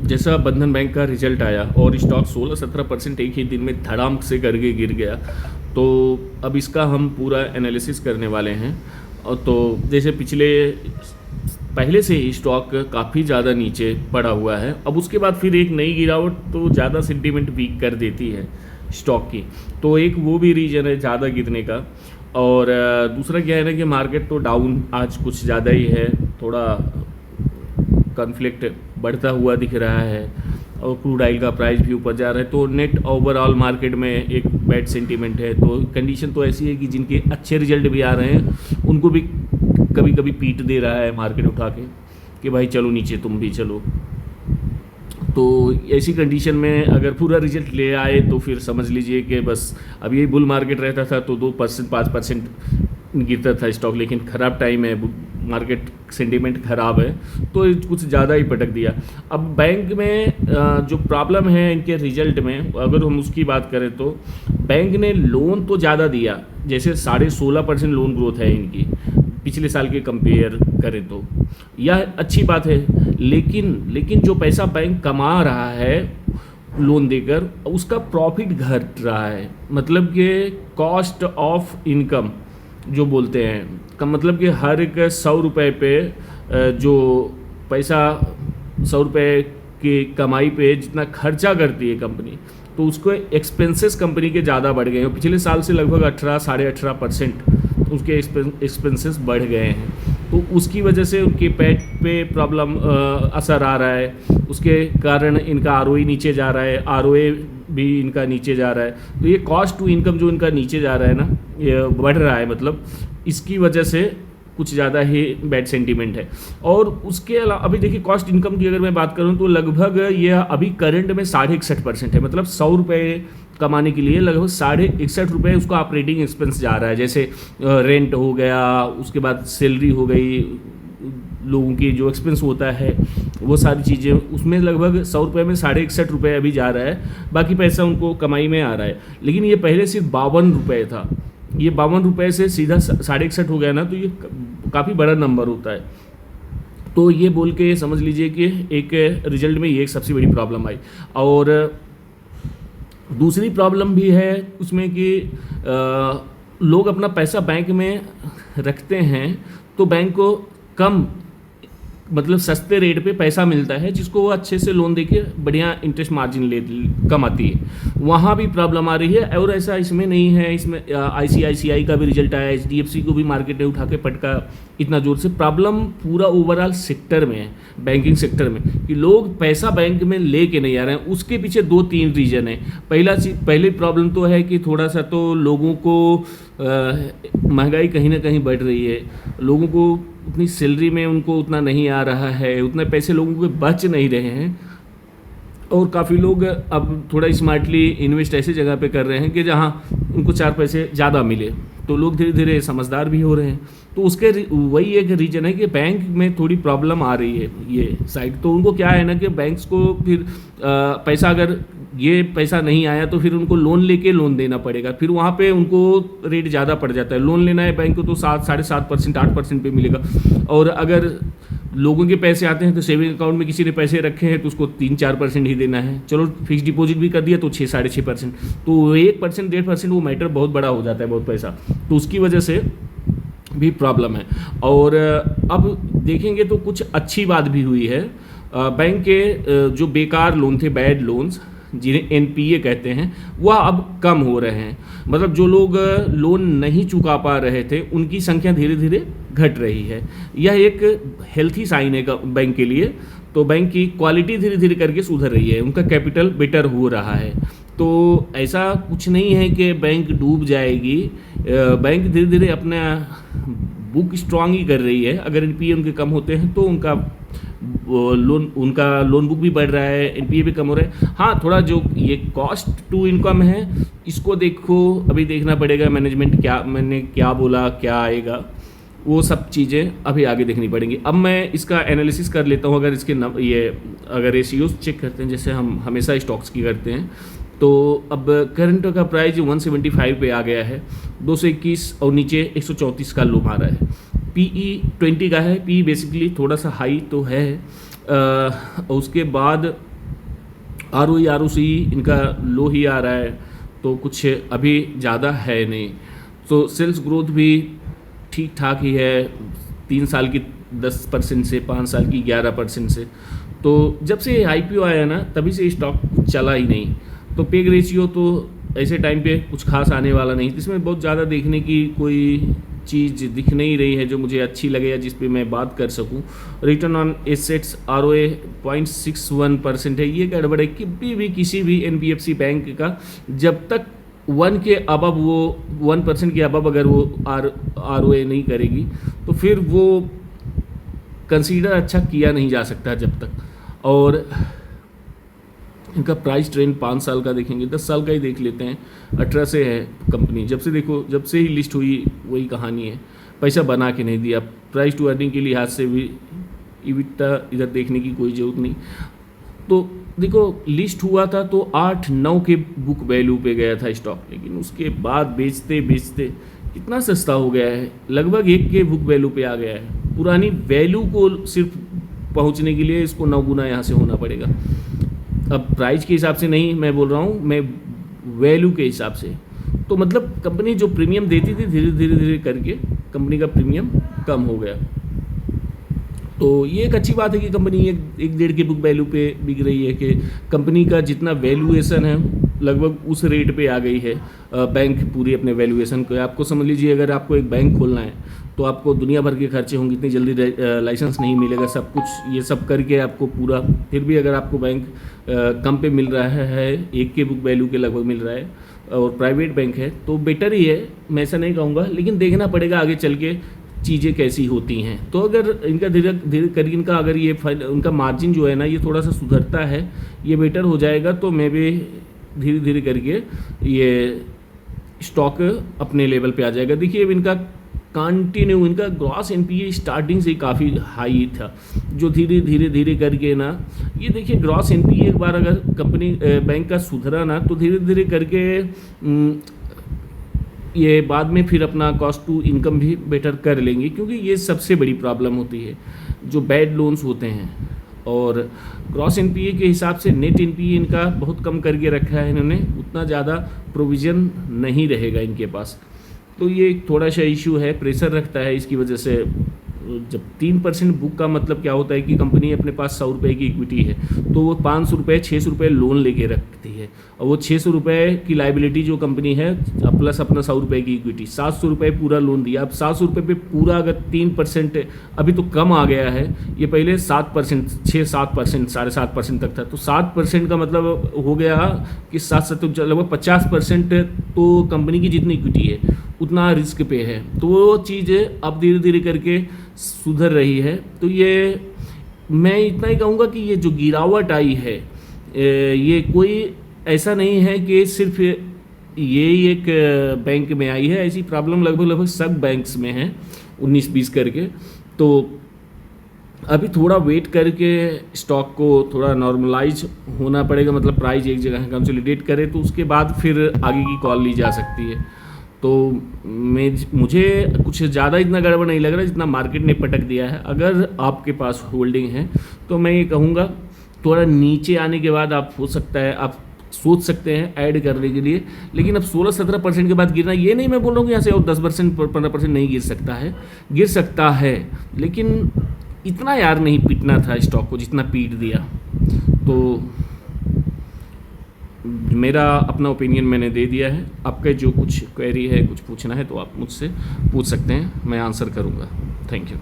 जैसा बंधन बैंक का रिजल्ट आया और स्टॉक 16-17% एक ही दिन में धड़ाम से करके गिर गया, तो अब इसका हम पूरा एनालिसिस करने वाले हैं। और तो जैसे पहले से ही स्टॉक काफ़ी ज़्यादा नीचे पड़ा हुआ है, अब उसके बाद फिर एक नई गिरावट तो ज़्यादा सेंटीमेंट वीक कर देती है स्टॉक की, तो एक वो भी रीज़न है ज़्यादा गिरने का। और दूसरा क्या है ना कि मार्केट तो डाउन आज कुछ ज़्यादा ही है, थोड़ा कॉन्फ्लिक्ट बढ़ता हुआ दिख रहा है और क्रूड ऑयल का प्राइस भी ऊपर जा रहा है, तो नेट ओवरऑल मार्केट में एक बैड सेंटीमेंट है। तो कंडीशन तो ऐसी है कि जिनके अच्छे रिजल्ट भी आ रहे हैं उनको भी कभी कभी पीट दे रहा है मार्केट उठा के कि भाई चलो नीचे तुम भी चलो। तो ऐसी कंडीशन में अगर पूरा रिजल्ट ले आए तो फिर समझ लीजिए कि बस अब यही बुल मार्केट रहता था तो 2% 5% गिरता था स्टॉक, लेकिन ख़राब टाइम है, मार्केट सेंटीमेंट ख़राब है तो कुछ ज़्यादा ही पटक दिया। अब बैंक में जो प्रॉब्लम है इनके रिजल्ट में, अगर हम उसकी बात करें तो बैंक ने लोन तो ज़्यादा दिया, जैसे 16.5% लोन ग्रोथ है इनकी पिछले साल के कंपेयर करें तो यह अच्छी बात है, लेकिन जो पैसा बैंक कमा रहा है लोन देकर उसका प्रॉफिट घट रहा है। मतलब कि कॉस्ट ऑफ इनकम जो बोलते हैं का मतलब कि हर एक 100 रुपये पे जो पैसा 100 रुपये की कमाई पे जितना खर्चा करती है कंपनी, तो उसको एक्सपेंसेस कंपनी के ज़्यादा बढ़ गए हैं। पिछले साल से लगभग 18-18.5% उसके एक्सपेंसेस बढ़ गए हैं, तो उसकी वजह से उनके पेट पे प्रॉब्लम असर आ रहा है। उसके कारण इनका आरओई नीचे जा रहा है, आरओए भी इनका नीचे जा रहा है। तो ये कॉस्ट टू इनकम जो इनका नीचे जा रहा है ना, ये बढ़ रहा है, मतलब इसकी वजह से कुछ ज़्यादा ही बैड सेंटीमेंट है। और उसके अलावा अभी देखिए कॉस्ट इनकम की अगर मैं बात करूं तो लगभग ये अभी करंट में 61% है, मतलब 100 रुपये कमाने के लिए लगभग 61.5 रुपये उसका ऑपरेटिंग एक्सपेंस जा रहा है। जैसे रेंट हो गया, उसके बाद सैलरी हो गई, लोगों की जो एक्सपेंस होता है वो सारी चीज़ें, उसमें लगभग 100 रुपये में 61.5 रुपये अभी जा रहा है, बाकी पैसा उनको कमाई में आ रहा है। लेकिन ये पहले सिर्फ 52 रुपये था, ये 52 रुपये से सीधा 61.5 हो गया ना, तो ये काफ़ी बड़ा नंबर होता है। तो ये बोल के समझ लीजिए कि एक रिजल्ट में ये एक सबसे बड़ी प्रॉब्लम आई। और दूसरी प्रॉब्लम भी है उसमें कि लोग अपना पैसा बैंक में रखते हैं तो बैंक को कम मतलब सस्ते रेट पे पैसा मिलता है, जिसको वो अच्छे से लोन देके बढ़िया इंटरेस्ट मार्जिन ले कमाती है, वहाँ भी प्रॉब्लम आ रही है। और ऐसा इसमें नहीं है, इसमें आईसीआईसीआई का भी रिजल्ट आया, एचडीएफसी को भी मार्केट ने उठा के पटका इतना ज़ोर से। प्रॉब्लम पूरा ओवरऑल सेक्टर में है, बैंकिंग सेक्टर में, कि लोग पैसा बैंक में ले के नहीं आ रहे हैं। उसके पीछे 2-3 रीज़न है। पहली प्रॉब्लम तो है कि थोड़ा सा तो लोगों को महंगाई कहीं ना कहीं बढ़ रही है, लोगों को उतनी सैलरी में उनको उतना नहीं आ रहा है, उतने पैसे लोगों के बच नहीं रहे हैं, और काफ़ी लोग अब थोड़ा स्मार्टली इन्वेस्ट ऐसी जगह पे कर रहे हैं कि जहां उनको 4 पैसे ज़्यादा मिले, तो लोग धीरे धीरे समझदार भी हो रहे हैं। तो उसके वही एक रीज़न है कि बैंक में थोड़ी प्रॉब्लम आ रही है ये साइड। तो उनको क्या है ना कि बैंक्स को फिर पैसा, अगर ये पैसा नहीं आया तो फिर उनको लोन लेके लोन देना पड़ेगा, फिर वहाँ पे उनको रेट ज़्यादा पड़ जाता है। लोन लेना है बैंक को तो 7-7.5% 8% पे मिलेगा, और अगर लोगों के पैसे आते हैं तो सेविंग अकाउंट में किसी ने पैसे रखे हैं तो उसको 3-4% ही देना है। चलो फिक्स डिपॉजिट भी कर दिया तो 6-6.5%, तो 1% 1.5% वो मैटर बहुत बड़ा हो जाता है, बहुत पैसा, तो उसकी वजह से भी प्रॉब्लम है। और अब देखेंगे तो कुछ अच्छी बात भी हुई है। बैंक के जो बेकार लोन थे, बैड लोन्स जिन्हें एनपीए कहते हैं, वह अब कम हो रहे हैं। मतलब जो लोग लोन नहीं चुका पा रहे थे उनकी संख्या धीरे धीरे घट रही है। यह एक हेल्थी साइन है बैंक के लिए। तो बैंक की क्वालिटी धीरे धीरे करके सुधर रही है, उनका कैपिटल बेटर हो रहा है। तो ऐसा कुछ नहीं है कि बैंक डूब जाएगी, बैंक धीरे धीरे अपना बुक स्ट्रांग ही कर रही है। अगर एनपीए उनके कम होते हैं तो उनका लोन बुक भी बढ़ रहा है, एनपीए भी कम हो रहा है। हाँ, थोड़ा जो ये कॉस्ट टू इनकम है इसको देखो, अभी देखना पड़ेगा मैनेजमेंट मैंने क्या बोला, क्या आएगा, वो सब चीज़ें अभी आगे देखनी पड़ेंगी। अब मैं इसका एनालिसिस कर लेता हूँ। अगर इसके अगर रेशियोज चेक करते हैं जैसे हम हमेशा स्टॉक्स की करते हैं, तो अब करंट का प्राइस 175 पे आ गया है, 221 और नीचे 134 का लो मारा है। पीई 20 का है, पीई बेसिकली थोड़ा सा हाई तो है। उसके बाद ROE इनका लो ही आ रहा है, तो कुछ अभी ज़्यादा है नहीं। तो सेल्स ग्रोथ भी ठीक ठाक ही है, 3 साल की 10% से 5 साल की 11% से। तो जब से IPO आया ना तभी से स्टॉक चला ही नहीं। तो पेग रेशियो तो ऐसे टाइम पे कुछ खास आने वाला नहीं, इसमें बहुत ज़्यादा देखने की कोई चीज़ दिख नहीं रही है जो मुझे अच्छी लगे या जिस पे मैं बात कर सकूं। रिटर्न ऑन एसेट्स ROA 0.61% है। ये गड़बड़ है कि भी किसी भी NBFC बैंक का जब तक 1 के अबव वो 1% के अबव अगर वो ROA नहीं करेगी तो फिर वो कंसीडर अच्छा किया नहीं जा सकता जब तक। और इनका प्राइस ट्रेंड 5 साल का देखेंगे, 10 साल का ही देख लेते हैं। 18 से है कंपनी, जब से देखो जब से ही लिस्ट हुई वही कहानी है, पैसा बना के नहीं दिया। प्राइस टू अर्निंग के लिहाज से भी EBITDA इधर देखने की कोई ज़रूरत नहीं। तो देखो लिस्ट हुआ था तो 8-9 के बुक वैल्यू पे गया था स्टॉक, लेकिन उसके बाद बेचते बेचते कितना सस्ता हो गया है, लगभग 1 के बुक वैल्यू पे आ गया है। पुरानी वैल्यू को सिर्फ पहुंचने के लिए इसको 9 गुना यहाँ से होना पड़ेगा। अब प्राइस के हिसाब से नहीं मैं बोल रहा हूँ, मैं वैल्यू के हिसाब से। तो मतलब कंपनी जो प्रीमियम देती थी धीरे धीरे धीरे करके कंपनी का प्रीमियम कम हो गया। तो ये एक अच्छी बात है कि कंपनी 1-1.5 के बुक वैल्यू पे बिक रही है, कि कंपनी का जितना वैल्यूएशन है लगभग उस रेट पे आ गई है। बैंक पूरी अपने वैल्यूएशन को, आपको समझ लीजिए अगर आपको एक बैंक खोलना है तो आपको दुनिया भर के खर्चे होंगे, इतनी जल्दी लाइसेंस नहीं मिलेगा, सब कुछ ये सब करके आपको पूरा, फिर भी अगर आपको बैंक कम पे मिल रहा है, 1 के बुक वैल्यू के लगभग मिल रहा है और प्राइवेट बैंक है तो बेटर ही है, मैं ऐसा नहीं कहूँगा। लेकिन देखना पड़ेगा आगे चल के चीज़ें कैसी होती हैं। तो अगर इनका धीरे धीरे करके इनका अगर ये उनका मार्जिन जो है ना ये थोड़ा सा सुधरता है, ये बेटर हो जाएगा, तो मैं भी धीरे धीरे करके ये स्टॉक अपने लेवल पे आ जाएगा। देखिए अब इनका कंटिन्यू इनका ग्रॉस NPA स्टार्टिंग से काफ़ी हाई था, जो धीरे धीरे धीरे करके ना ये देखिए ग्रॉस NPA एक बार अगर कंपनी बैंक का सुधरा ना तो धीरे धीरे करके ये बाद में फिर अपना कॉस्ट टू इनकम भी बेटर कर लेंगे, क्योंकि ये सबसे बड़ी प्रॉब्लम होती है जो बैड लोन्स होते हैं। और ग्रॉस NPA के हिसाब से नेट NPA इनका बहुत कम करके रखा है इन्होंने, उतना ज़्यादा प्रोविज़न नहीं रहेगा इनके पास। तो ये थोड़ा सा इशू है, प्रेशर रखता है इसकी वजह से। जब 3% बुक का मतलब क्या होता है कि कंपनी अपने पास 100 रुपये की इक्विटी है तो वो 500 रुपये 600 रुपये लोन लेके रखती है, और वो 600 रुपये की लाइबिलिटी जो कंपनी है प्लस अपना 100 रुपये की इक्विटी, 700 रुपये पूरा लोन दिया। अब 700 रुपये पे पूरा अगर 3%, अभी तो कम आ गया है, ये पहले 7%, 6-7%, 7.5% तक था, तो 7% का मतलब हो गया कि 7-7 लगभग 50% तो कंपनी की जितनी इक्विटी है उतना रिस्क पे है। तो वो चीज़ें अब धीरे धीरे करके सुधर रही है। तो ये मैं इतना ही कहूँगा कि ये जो गिरावट आई है ये कोई ऐसा नहीं है कि सिर्फ ये एक बैंक में आई है, ऐसी प्रॉब्लम लगभग सब बैंक्स में है 19-20 करके। तो अभी थोड़ा वेट करके स्टॉक को थोड़ा नॉर्मलाइज होना पड़ेगा, मतलब प्राइस एक जगह कंसोलिडेट करे तो उसके बाद फिर आगे की कॉल ली जा सकती है। तो मुझे कुछ ज़्यादा इतना गड़बड़ नहीं लग रहा जितना मार्केट ने पटक दिया है। अगर आपके पास होल्डिंग है तो मैं ये कहूँगा थोड़ा नीचे आने के बाद आप हो सकता है आप सोच सकते हैं ऐड करने के लिए, लेकिन अब 16-17% के बाद गिरना, ये नहीं मैं बोल रहा हूँ कि यहाँ से और 10% 15% नहीं गिर सकता है, गिर सकता है, लेकिन इतना यार नहीं पीटना था स्टॉक को जितना पीट दिया। तो मेरा अपना ओपिनियन मैंने दे दिया है। आपका जो कुछ क्वेरी है, कुछ पूछना है तो आप मुझसे पूछ सकते हैं, मैं आंसर करूँगा। Thank you.